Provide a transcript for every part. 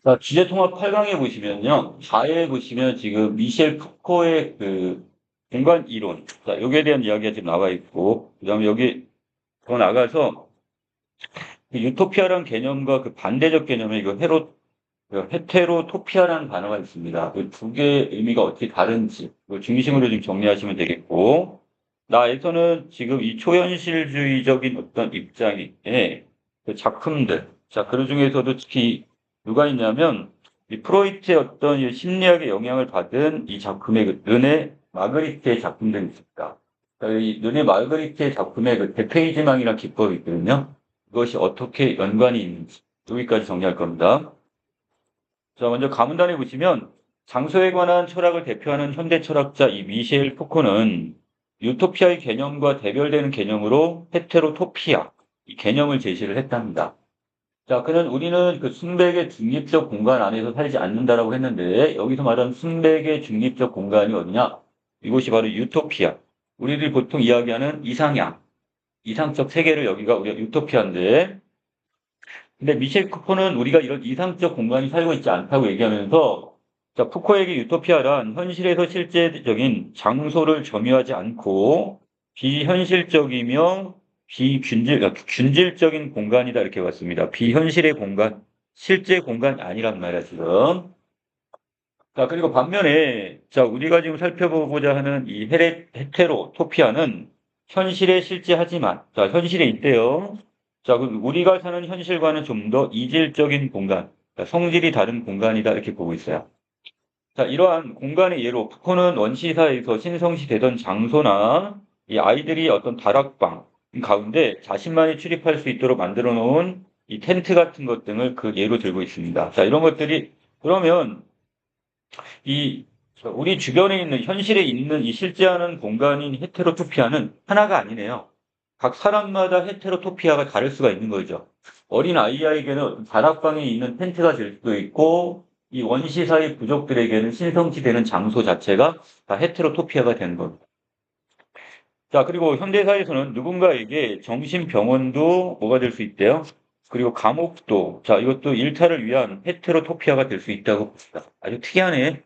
자, 주제통합 8강에 보시면요. 4에 보시면 지금 미셸 푸코의 그 공간 이론. 자, 여기에 대한 이야기가 지금 나와 있고, 그 다음에 여기 더 나가서 그 유토피아라는 개념과 그 반대적 개념의 이거 그 헤테로토피아라는 단어가 있습니다. 그 두 개의 의미가 어떻게 다른지, 그 중심으로 좀 정리하시면 되겠고, 나에서는 지금 이 초현실주의적인 어떤 입장의 그 작품들, 자, 그 중에서도 특히 누가 있냐면, 이 프로이트의 어떤 이 심리학의 영향을 받은 이 작품의 그 르네 마그리트의 작품들이 있습니다. 그러니까 이 르네 마그리트의 작품의 그 대페이지망이라는 기법이 있거든요. 그것이 어떻게 연관이 있는지, 여기까지 정리할 겁니다. 자, 먼저 가문단에 보시면 장소에 관한 철학을 대표하는 현대 철학자 이 미셸 푸코는 유토피아의 개념과 대별되는 개념으로 헤테로토피아 이 개념을 제시를 했답니다. 자, 그는 우리는 그 순백의 중립적 공간 안에서 살지 않는다라고 했는데 여기서 말하는 순백의 중립적 공간이 어디냐? 이곳이 바로 유토피아. 우리들이 보통 이야기하는 이상향, 이상적 세계를 여기가 우리가 유토피아인데 근데 미셸 푸코는 우리가 이런 이상적 공간이 살고 있지 않다고 얘기하면서 자, 푸코에게 유토피아란 현실에서 실제적인 장소를 점유하지 않고 비현실적이며 균질적인 공간이다 이렇게 봤습니다. 비현실의 공간, 실제 공간이 아니란 말이야 지금. 자, 그리고 반면에 자, 우리가 지금 살펴보고자 하는 이 헤테로토피아는 현실에 실제하지만 자, 현실에 있대요. 자, 그 우리가 사는 현실과는 좀 더 이질적인 공간, 자, 성질이 다른 공간이다 이렇게 보고 있어요. 자, 이러한 공간의 예로 푸코는 원시사에서 신성시 되던 장소나 이 아이들이 어떤 다락방 가운데 자신만이 출입할 수 있도록 만들어 놓은 이 텐트 같은 것 등을 그 예로 들고 있습니다. 자, 이런 것들이 그러면 이 우리 주변에 있는 현실에 있는 이 실제하는 공간인 헤테로토피아는 하나가 아니네요. 각 사람마다 헤테로토피아가 다를 수가 있는 거죠. 어린 아이에게는 다락방에 있는 텐트가 될 수도 있고 이 원시사의 부족들에게는 신성시되는 장소 자체가 다 헤테로토피아가 되는 겁니다. 자, 그리고 현대사에서는 누군가에게 정신병원도 뭐가 될 수 있대요? 그리고 감옥도, 자, 이것도 일탈을 위한 헤테로토피아가 될 수 있다고 봅니다. 아주 특이하네.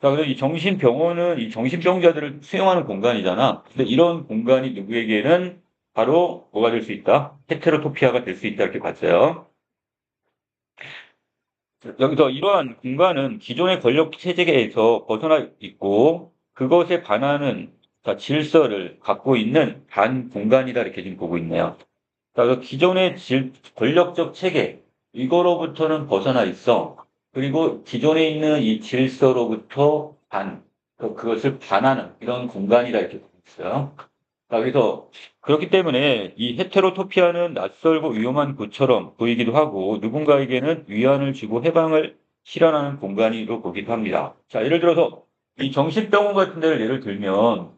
자, 그래서 이 정신병원은 이 정신병자들을 수용하는 공간이잖아. 근데 이런 공간이 누구에게는 바로 뭐가 될 수 있다? 헤테로토피아가 될 수 있다. 이렇게 봤어요. 여기서 이러한 공간은 기존의 권력 체제에서 벗어나 있고 그것에 반하는 자, 질서를 갖고 있는 반 공간이다. 이렇게 지금 보고 있네요. 자, 그래서 기존의 권력적 체계, 이거로부터는 벗어나 있어. 그리고 기존에 있는 이 질서로부터 그것을 반하는 이런 공간이라 이렇게 보고 있어요. 자, 그래서 그렇기 때문에 이 헤테로토피아는 낯설고 위험한 곳처럼 보이기도 하고 누군가에게는 위안을 주고 해방을 실현하는 공간으로 보기도 합니다. 자, 예를 들어서 이 정신병원 같은 데를 예를 들면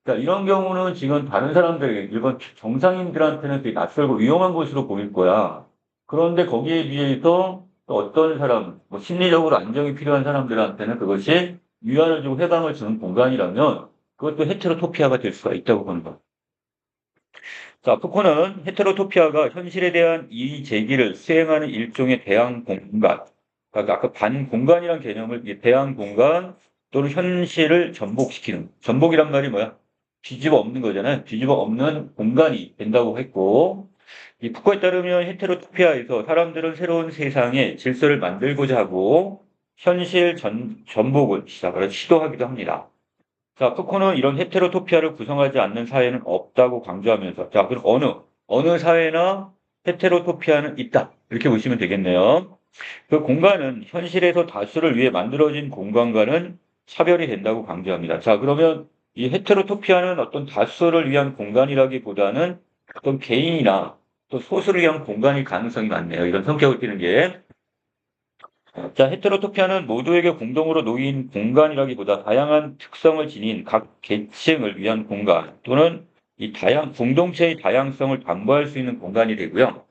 자, 이런 경우는 지금 다른 사람들, 일반 정상인들한테는 되게 낯설고 위험한 곳으로 보일 거야. 그런데 거기에 비해서 또 어떤 사람, 뭐 심리적으로 안정이 필요한 사람들한테는 그것이 위안을 주고 해방을 주는 공간이라면 그것도 헤테로토피아가 될 수가 있다고 보는 거야. 자, 푸코는 헤테로토피아가 현실에 대한 이의 제기를 수행하는 일종의 대항 공간, 그러니까 아까 반공간이라는 개념을 이 대항 공간 또는 현실을 전복시키는, 전복이란 말이 뭐야? 뒤집어 엎는 거잖아요. 뒤집어 엎는 공간이 된다고 했고, 이 푸코에 따르면 헤테로토피아에서 사람들은 새로운 세상에 질서를 만들고자 하고 현실 전복을 시도하기도 합니다. 자, 푸코는 이런 헤테로토피아를 구성하지 않는 사회는 없다고 강조하면서, 자, 그럼 어느 사회나 헤테로토피아는 있다. 이렇게 보시면 되겠네요. 그 공간은 현실에서 다수를 위해 만들어진 공간과는 차별이 된다고 강조합니다. 자, 그러면 이 헤테로토피아는 어떤 다수를 위한 공간이라기보다는 어떤 개인이나 또 소수를 위한 공간일 가능성이 많네요. 이런 성격을 띠는 게. 자, 헤테로토피아는 모두에게 공동으로 놓인 공간이라기보다 다양한 특성을 지닌 각 계층을 위한 공간 또는 이 공동체의 다양성을 담보할 수 있는 공간이 되고요.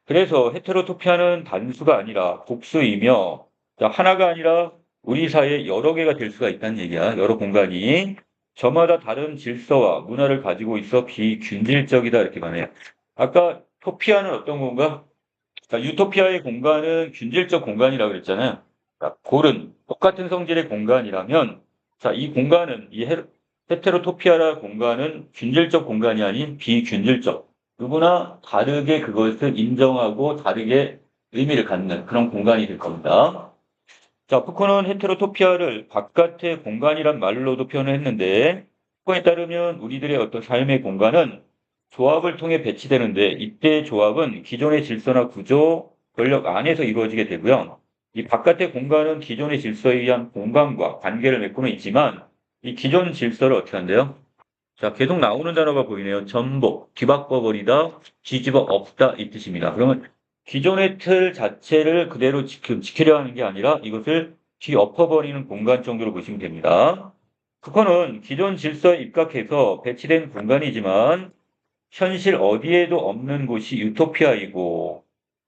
그래서 헤테로토피아는 단수가 아니라 복수이며 자, 하나가 아니라 우리 사회에 여러 개가 될 수가 있다는 얘기야. 여러 공간이. 저마다 다른 질서와 문화를 가지고 있어 비균질적이다 이렇게 말해요. 아까 토피아는 어떤 건가? 자, 유토피아의 공간은 균질적 공간이라고 그랬잖아요. 자, 골은 똑같은 성질의 공간이라면, 자, 이 공간은, 헤테로토피아라 공간은 균질적 공간이 아닌 비균질적. 누구나 다르게 그것을 인정하고 다르게 의미를 갖는 그런 공간이 될 겁니다. 자, 푸코는 헤테로토피아를 바깥의 공간이란 말로도 표현을 했는데, 푸코에 따르면 우리들의 어떤 삶의 공간은 조합을 통해 배치되는데, 이때 조합은 기존의 질서나 구조, 권력 안에서 이루어지게 되고요. 이 바깥의 공간은 기존의 질서에 의한 공간과 관계를 맺고는 있지만, 이 기존 질서를 어떻게 한대요? 자, 계속 나오는 단어가 보이네요. 전복, 뒤바꿔버리다, 뒤집어 엎다 이 뜻입니다. 그러면 기존의 틀 자체를 그대로 지키려 하는 게 아니라 이것을 뒤엎어버리는 공간 정도로 보시면 됩니다. 그거는 기존 질서에 입각해서 배치된 공간이지만 현실 어디에도 없는 곳이 유토피아이고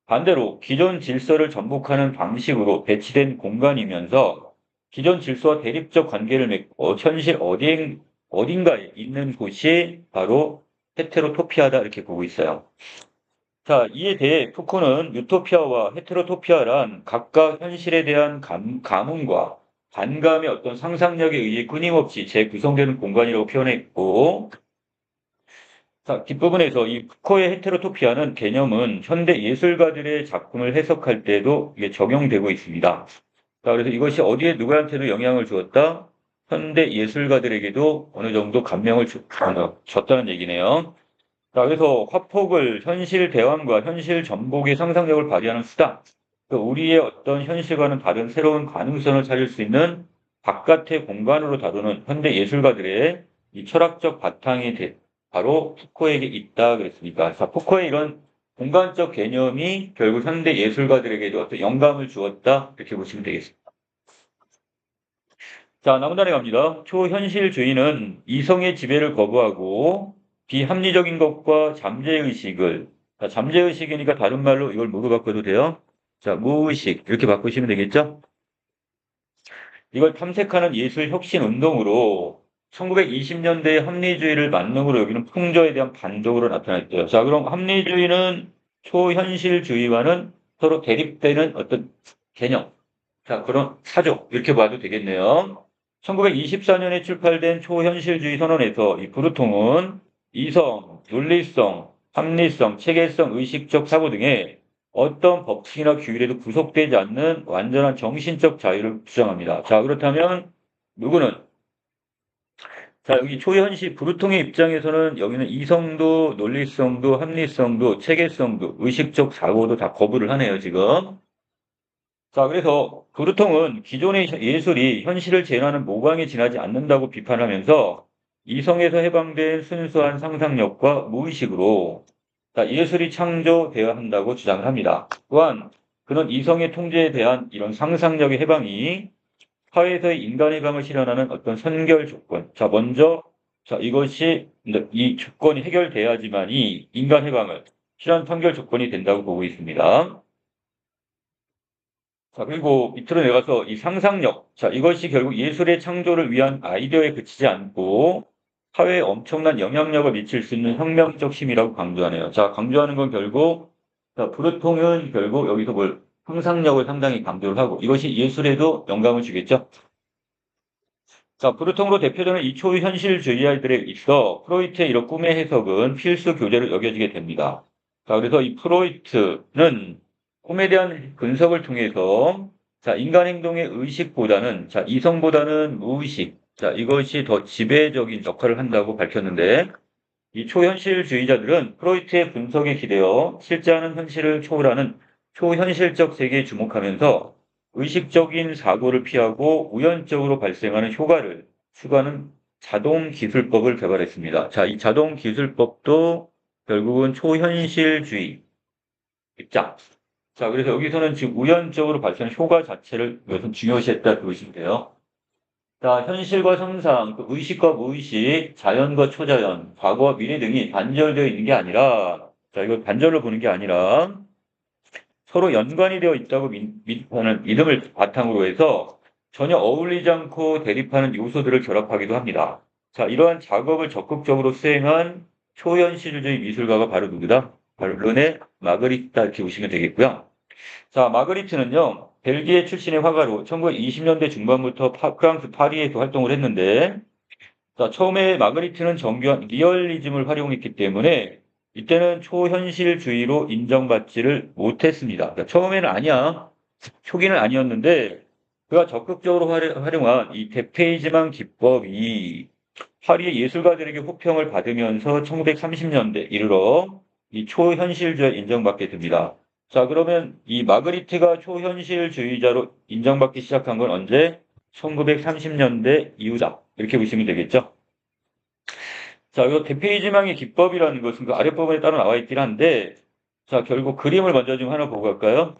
반대로 기존 질서를 전복하는 방식으로 배치된 공간이면서 기존 질서와 대립적 관계를 맺고 현실 어딘가에 있는 곳이 바로 헤테로토피아다 이렇게 보고 있어요. 자, 이에 대해 푸코는 유토피아와 헤테로토피아란 각각 현실에 대한 감흥과 반감의 어떤 상상력에 의해 끊임없이 재구성되는 공간이라고 표현했고, 자, 뒷부분에서 이 푸코의 헤테로토피아는 개념은 현대 예술가들의 작품을 해석할 때도 이게 적용되고 있습니다. 자, 그래서 이것이 어디에 누구한테도 영향을 주었다? 현대 예술가들에게도 어느 정도 감명을 줬다는 얘기네요. 자, 그래서 화폭을 현실 대환과 현실 전복의 상상력을 발휘하는 수다. 우리의 어떤 현실과는 다른 새로운 가능성을 찾을 수 있는 바깥의 공간으로 다루는 현대 예술가들의 이 철학적 바탕이 바로 푸코에게 있다 그랬으니까. 자, 푸코의 이런 공간적 개념이 결국 현대 예술가들에게도 어떤 영감을 주었다 이렇게 보시면 되겠습니다. 자, 나문단에 갑니다. 초현실주의는 이성의 지배를 거부하고 비합리적인 것과 잠재의식을, 자, 잠재의식이니까 다른 말로 이걸 뭐로 바꿔도 돼요? 자, 무의식 이렇게 바꾸시면 되겠죠? 이걸 탐색하는 예술 혁신 운동으로 1920년대의 합리주의를 만능으로 여기는 풍조에 대한 반격으로 나타났대요. 자, 그럼 합리주의는 초현실주의와는 서로 대립되는 어떤 개념. 자, 그런 사조 이렇게 봐도 되겠네요. 1924년에 출판된 초현실주의 선언에서 이 브루통은 이성, 논리성, 합리성, 체계성, 의식적 사고 등의 어떤 법칙이나 규율에도 구속되지 않는 완전한 정신적 자유를 주장합니다. 자, 그렇다면 누구는 자, 여기 초현실 브루통의 입장에서는 여기는 이성도 논리성도 합리성도 체계성도 의식적 사고도 다 거부를 하네요, 지금. 자, 그래서 브루통은 기존의 예술이 현실을 재현하는 모방에 지나지 않는다고 비판하면서 이성에서 해방된 순수한 상상력과 무의식으로 자, 예술이 창조되어야 한다고 주장을 합니다. 또한 그런 이성의 통제에 대한 이런 상상력의 해방이 사회에서의 인간 해방을 실현하는 어떤 선결 조건. 자, 먼저 자, 이것이 이 조건이 해결돼야지만이 인간 해방을 실현 선결 조건이 된다고 보고 있습니다. 자, 그리고 밑으로 내려가서 이 상상력. 자, 이것이 결국 예술의 창조를 위한 아이디어에 그치지 않고 사회에 엄청난 영향력을 미칠 수 있는 혁명적 힘이라고 강조하네요. 자, 강조하는 건 결국, 자, 브루통은 결국 여기서 상상력을 상당히 강조를 하고 이것이 예술에도 영감을 주겠죠. 자, 브루통으로 대표되는 이 초현실주의자들에 있어 프로이트의 이런 꿈의 해석은 필수 교재로 여겨지게 됩니다. 자, 그래서 이 프로이트는 꿈에 대한 분석을 통해서 자, 인간 행동의 의식보다는 자, 이성보다는 무의식. 자, 이것이 더 지배적인 역할을 한다고 밝혔는데 이 초현실주의자들은 프로이트의 분석에 기대어 실제하는 현실을 초월하는 초현실적 세계에 주목하면서 의식적인 사고를 피하고 우연적으로 발생하는 효과를 추구하는 자동 기술법을 개발했습니다. 자, 이 자동 기술법도 결국은 초현실주의 입장. 자, 그래서 여기서는 지금 우연적으로 발생하는 효과 자체를 여기서 중요시했다 보시면 돼요. 자, 현실과 상상, 그 의식과 무의식, 자연과 초자연, 과거와 미래 등이 단절되어 있는 게 아니라, 자, 이거 단절로 보는 게 아니라, 서로 연관이 되어 있다고 하는 믿음을 바탕으로 해서 전혀 어울리지 않고 대립하는 요소들을 결합하기도 합니다. 자, 이러한 작업을 적극적으로 수행한 초현실주의 미술가가 바로 누구다? 바로 르네 마그리타 이렇게 보시면 되겠고요. 자, 마그리트는요, 벨기에 출신의 화가로 1920년대 중반부터 프랑스 파리에서 활동을 했는데, 자, 처음에 마그리트는 정교한 리얼리즘을 활용했기 때문에 이때는 초현실주의로 인정받지를 못했습니다. 그러니까 처음에는 아니야. 초기는 아니었는데 그가 적극적으로 활용한 이 대페이지망 기법이 파리의 예술가들에게 호평을 받으면서 1930년대 이르러 이 초현실주의 인정받게 됩니다. 자, 그러면 이 마그리트가 초현실주의자로 인정받기 시작한 건 언제? 1930년대 이후다. 이렇게 보시면 되겠죠. 자, 이 대페이지망의 기법이라는 것은 그 아랫부분에 따로 나와 있긴 한데, 자, 결국 그림을 먼저 좀 하나 보고 갈까요?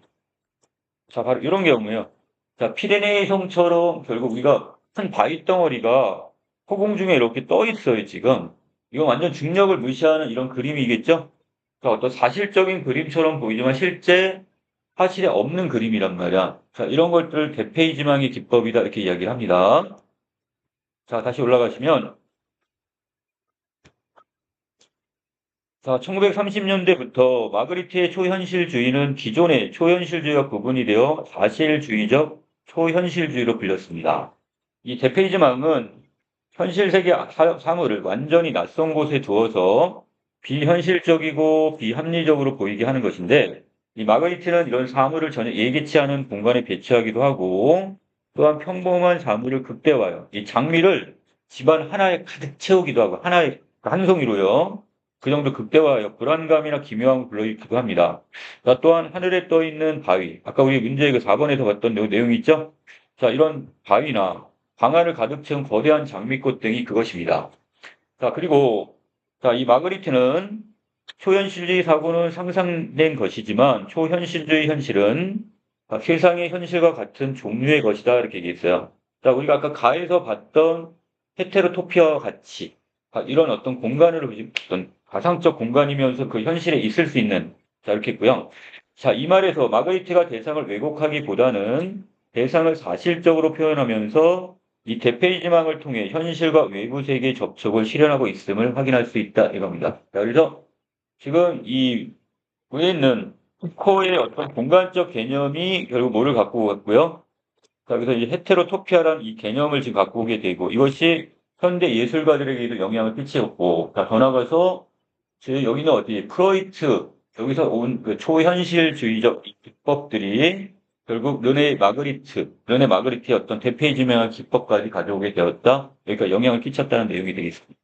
자, 바로 이런 경우에요. 자, 피레네이 성처럼 결국 우리가 큰 바위 덩어리가 허공 중에 이렇게 떠 있어요, 지금. 이건 완전 중력을 무시하는 이런 그림이겠죠? 자, 어떤 사실적인 그림처럼 보이지만 실제 사실에 없는 그림이란 말이야. 자, 이런 것들을 대페이지망의 기법이다, 이렇게 이야기를 합니다. 자, 다시 올라가시면, 자, 1930년대부터 마그리트의 초현실주의는 기존의 초현실주의와 구분이 되어 사실주의적 초현실주의로 불렸습니다. 이 대페이지망은 현실 세계 사물을 완전히 낯선 곳에 두어서 비현실적이고 비합리적으로 보이게 하는 것인데, 이 마그리트는 이런 사물을 전혀 예기치 않은 공간에 배치하기도 하고, 또한 평범한 사물을 극대화해요. 이 장미를 집안 하나에 가득 채우기도 하고, 하나에, 한 송이로요. 그 정도 극대화하여 불안감이나 기묘함을 불러일으키기도 합니다. 자, 또한 하늘에 떠 있는 바위. 아까 우리 문제 그 4번에서 봤던 내용이 있죠? 자, 이런 바위나 방 안을 가득 채운 거대한 장미꽃 등이 그것입니다. 자, 그리고, 자, 이 마그리트는 초현실주의 사고는 상상된 것이지만 초현실주의 현실은 세상의 현실과 같은 종류의 것이다. 이렇게 얘기했어요. 자, 우리가 아까 가에서 봤던 헤테로토피아와 같이 이런 어떤 공간으로 어떤 가상적 공간이면서 그 현실에 있을 수 있는 자, 이렇게 했고요. 자, 이 말에서 마그리트가 대상을 왜곡하기보다는 대상을 사실적으로 표현하면서 이 대페이지망을 통해 현실과 외부 세계의 접촉을 실현하고 있음을 확인할 수 있다 이겁니다. 자, 그래서 지금 이 위에 있는 푸코의 어떤 공간적 개념이 결국 뭐를 갖고 왔고요. 자, 그래서 이 헤테로토피아라는 이 개념을 지금 갖고 오게 되고 이것이 현대 예술가들에게도 영향을 끼치고 자, 더 나아가서 지금 여기는 어디 프로이트 여기서 온 그 초현실주의적 기법들이 결국 르네 마그리트의 어떤 대페이지명한 기법까지 가져오게 되었다. 그러니까 영향을 끼쳤다는 내용이 되겠습니다.